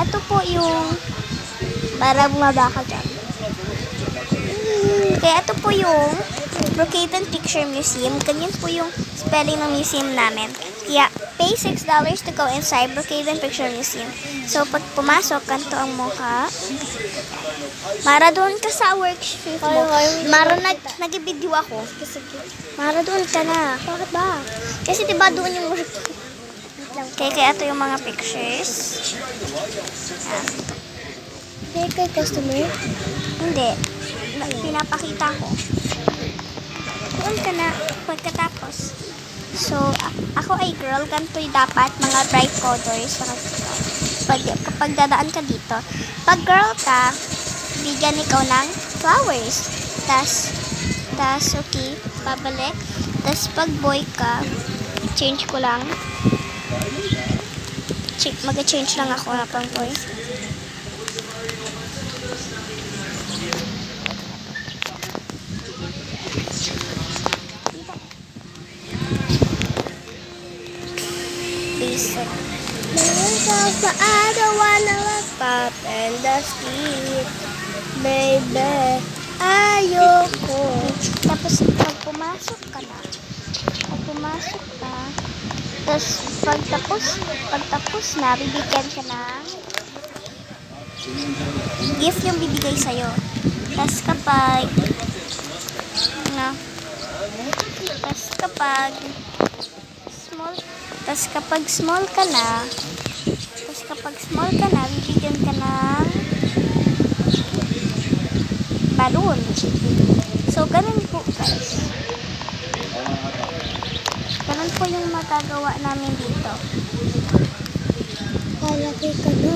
ito po yung parang mabaka dyan. Kaya ito po yung Brookhaven Picture Museum. Ganyan po yung spelling ng museum namin. Kaya pay $6 to go inside Brookhaven Picture Museum. So pag pumasok, kanto ang mukha. Mara, doon ka sa worksheet mo. Mara, nag-video ako. Mara, doon ka na. Bakit ba? Kasi diba doon yung worksheet. Kaya ito yung mga pictures. Kay customer? Hindi. Pinapakita ko. Doon ka na pagkatapos. So, ako ay girl. Ganito'y dapat mga bright colors. Kapag dadaan ka dito. Pag girl ka, bigyan ikaw ng flowers. Tas, okay, babalik. Tas, pag boy ka, change ko lang. Mag-change lang ako na pang boy. Basic. I don't wanna look up in the street. Baby, ayoko. Tapos, pag pumasok ka, tapos, pagtapos na, bibigyan ka ng gift yung bibigay sa'yo. Tapos, kapag small ka na, bibigyan ka ng balloon. So, ganun po, guys. Ganun po yung magagawa namin dito. Palaki ka na.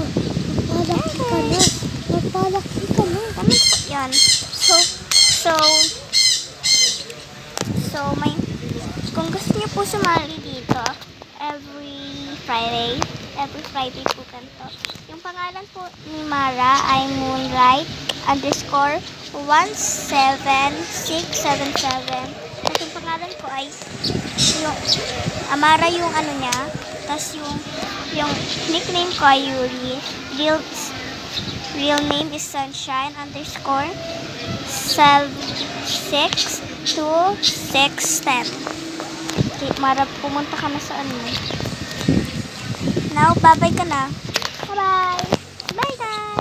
Magpalaki ka na. Ganun po yan. So, kung gusto niyo po sumali dito, every Friday po ganito. Yung pangalan po ni Mara ay Moonlight_17677. At yung pangalan ko ay yung Amara yung ano niya. Tapos yung nickname ko ay Yuri. Real name is Sunshine_7620610. Okay, Mara, pumunta ka na sa ano. Now, bye-bye ka na. Bye-bye! Bye, guys!